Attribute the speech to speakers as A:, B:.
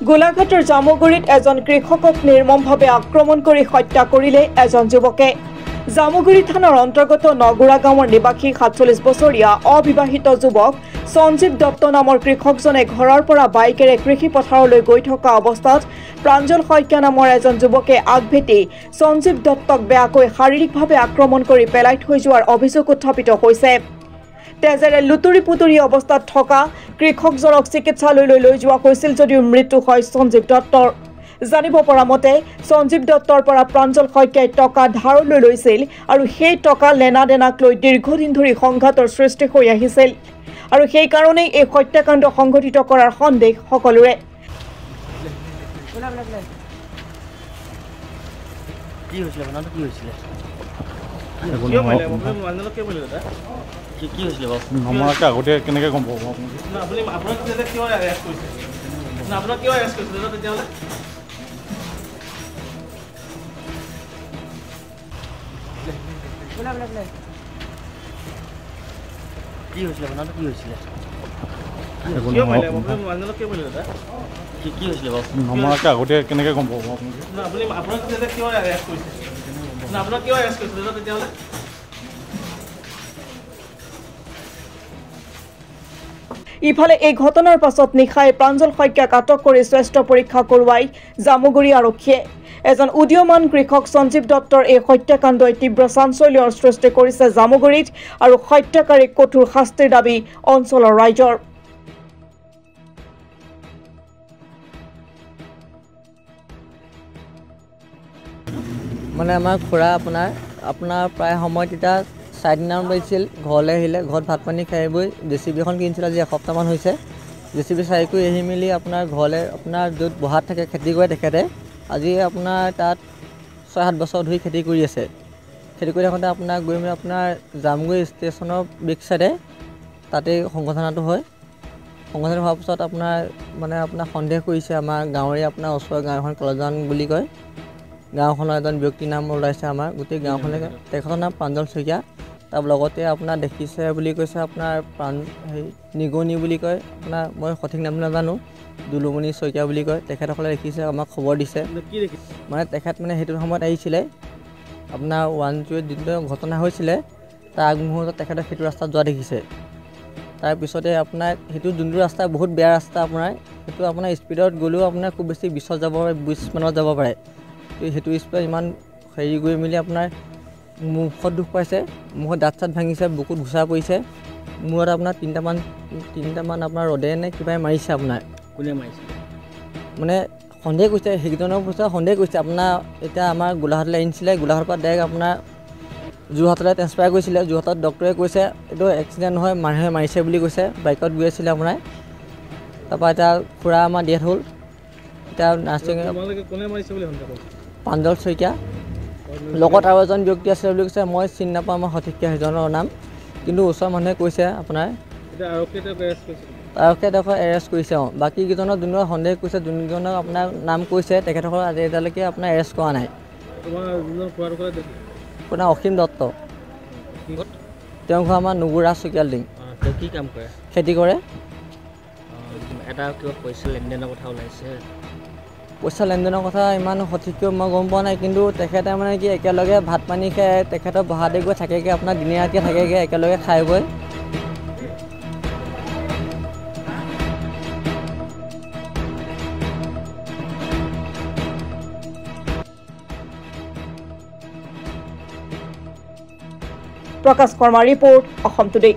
A: গোলাঘাটৰ জামুগুৰিত এজন কৃষকক নিৰ্মমভাৱে আক্ৰমণ কৰি হত্যা কৰিলে এজন যুৱকে। জামুগুৰি থানাৰ অন্তৰ্গত নগুৰা গাঁৱৰ নিবাসী ৪৭ বছৰীয়া অবিবাহিত যুৱক সঞ্জীৱ দত্ত নামৰ কৃষকজনে ঘৰৰ পৰা বাইকেৰে কৃষি পথাৰলৈ গৈ থকা অৱস্থাত প্ৰাঞ্জল শইকীয়া নামৰ এজন যুৱকে আগভেটি সঞ্জীৱ দত্তক বেয়াকৈ শাৰীৰিকভাৱে আক্ৰমণ কৰি পেলাই থৈ যোৱাৰ অভিযোগ উত্থাপিত হৈছে। তেজেৰে লুতুৰি পুতুৰি অৱস্থাত থকা কৃষকজনক চিকিৎসালয়লৈ লৈ যোৱা হৈছিল যদিও মৃত্যু হয় সঞ্জীৱ দত্তৰ। জানিব পৰা মতে সঞ্জীৱ দত্তৰ পৰা প্ৰাঞ্জল শইকীয়াই টকা ধাৰলৈ লৈছিল আৰু সেই টকা লেনা দেনাক লৈ দীৰ্ঘদিন ধৰি সংঘাতৰ সৃষ্টি হৈ আহিছিল আৰু সেই কাৰণেই এই হত্যাকাণ্ড সংঘটিত কৰাৰ সন্দেহ সকলোৰে।
B: কি হৈছিল আপোনালোক কি হৈছিল কি হৈছিল
C: আমাক আগতে কেনেকৈ গম পাব
D: আপোনাক কিয় এৰেষ্ট কৰিছে আপোনাক কিয় এৰেষ্ট কৰিছিল তেতিয়াহ'লে
B: কি হৈছিল আপোনালোক কি হৈছিল কি হৈছিল
C: আমাক আগতে কেনেকৈ গম পাব
D: আপোনাক কিয় এৰেষ্ট কৰিছে আপোনাক কিয় এৰেষ্ট কৰিছিল তেতিয়াহ'লে
A: ইফালে এই ঘটনাৰ পাছত নিশাই প্ৰাঞ্জল শইকীয়াক আটক কৰি স্বাস্থ্য পৰীক্ষা কৰোৱাই জামুগুৰি আৰক্ষীয়ে। এজন উদীয়মান কৃষক সঞ্জীৱ দত্তৰ এই হত্যাকাণ্ডই তীব্ৰ চাঞ্চল্যৰ সৃষ্টি কৰিছে জামুগুৰিত আৰু হত্যাকাৰীক কঠোৰ শাস্তিৰ দাবী অঞ্চলৰ ৰাইজৰ।
E: মানে আমাৰ খুৰা আপোনাৰ প্ৰায় সময়ত এতিয়া 4 দিনমান বাজিছিল ঘৰলৈ আহিলে। ঘৰত ভাত পানী খাই বৈ JCB এখন কিনিছিল আজি এসপ্তাহমান হৈছে। JCB চাই কৰি আহি মেলি আপোনাৰ ঘৰলৈ আপোনাৰ য'ত বহাত থাকে খেতি কৰে তেখেতে আজি আপোনাৰ তাত 6-7 বছৰ ধৰি খেতি কৰি আছে। খেতি কৰি থাকোঁতে আপোনাৰ গৈ মেলি আপোনাৰ জামগুৰি ষ্টেচনৰ বেক চাইডে তাতেই সংঘটনাটো হয়। সংঘটনা হোৱাৰ পিছত আপোনাৰ সন্দেহ কৰিছে আমাৰ গাঁৱৰে আপোনাৰ ওচৰৰ গাঁও এখন কলজান বুলি কয়। গাঁওখনৰ এজন ব্যক্তিৰ নাম ওলাইছে আমাৰ গোটেই গাঁওখনে। তেখেতৰ নাম প্ৰাঞ্জল শইকীয়া। তাৰ লগতে আপোনাৰ দেখিছে বুলি কৈছে আপোনাৰ নিগনি বুলি কয় আপোনাৰ মই সঠিক নামটো নাজানো দুলুমণি শইকীয়া বুলি কয়। তেখেতসকলে দেখিছে আমাক খবৰ দিছে মানে তেখেত সেইটো সময়ত আহিছিলে আপোনাৰ 108 যিটো ঘটনা হৈছিলে তাৰ আগমুহূৰ্তত তেখেতে সেইটো ৰাস্তাত যোৱা দেখিছে। তাৰপিছতে আপোনাৰ সেইটো যোনটো ৰাস্তা বহুত বেয়া ৰাস্তা আপোনাৰ সেইটো আপোনাৰ স্পীডত গ'লেও আপোনাৰ খুব বেছি 20 যাব পাৰে 20 মানত যাব পাৰে। সেইটো স্পীড ইমান গৈ মেলি আপোনাৰ মুখত দুখ পাইছে, মুখত দাঁত চাত ভাঙিছে, বুকুত ঘুচা পৰিছে, মূৰত আপোনাৰ তিনিটামান আপোনাৰ ৰদে নে কিবাই মাৰিছে। আপোনাৰ
B: কোনে মাৰিছে
E: মানে সন্দেহ কৰিছে সেইকেইজনৰ পিছত সন্দেহ কৰিছে আপোনাৰ এতিয়া আমাৰ গোলাঘাটলৈ আনিছিলে। গোলাঘাটৰ পৰা ডাইৰেক্ট আপোনাৰ যোৰহাটলৈ ট্ৰেন্সফাৰ কৰিছিলে। যোৰহাটত ডক্টৰে কৈছে এইটো এক্সিডেণ্ট নহয় মানুহে মাৰিছে বুলি কৈছে। বাইকত গৈ আছিলে আপোনাৰ। তাৰপৰা এতিয়া খুৰা আমাৰ ডেথ হ'ল। এতিয়া নাৰ্ছিং প্ৰাঞ্জল শইকীয়া লগত আৰু এজন ব্যক্তি আছিলে বুলি কৈছে। মই চিনি নাপাওঁ মই সঠিককৈ সেইজনৰ নাম, কিন্তু ওচৰৰ মানুহে কৈছে আপোনাৰ আৰক্ষীয়ে তেওঁক এৰেষ্ট কৰিছে। বাকী কেইজনক যোনজনক সন্দেহ কৰিছে যোনজনক আপোনাৰ নাম কৈছে তেখেতসকলক আজি এতিয়ালৈকে আপোনাৰ এৰেষ্ট কৰা নাই। আপোনাৰ অসীম দত্ত তেওঁ ঘৰ আমাৰ নুগুৰা চকিয়াল ডিং।
B: কি কাম কৰে?
E: খেতি কৰে।
B: এটা কিবা পইচা লেনদেনৰ কথা ওলাইছে।
E: পইচা লেনদেনৰ কথা ইমান সঠিককৈ মই গম পোৱা নাই, কিন্তু তেখেতে কি একেলগে ভাত পানী খাই তেখেতৰ বহাতে গৈ থাকেগৈ আপোনাৰ দিনে ৰাতিয়ে থাকেগৈ একেলগে খাই বৈ।
A: প্ৰকাশ শৰ্মা ৰিপৰ্ট অসম টুডে।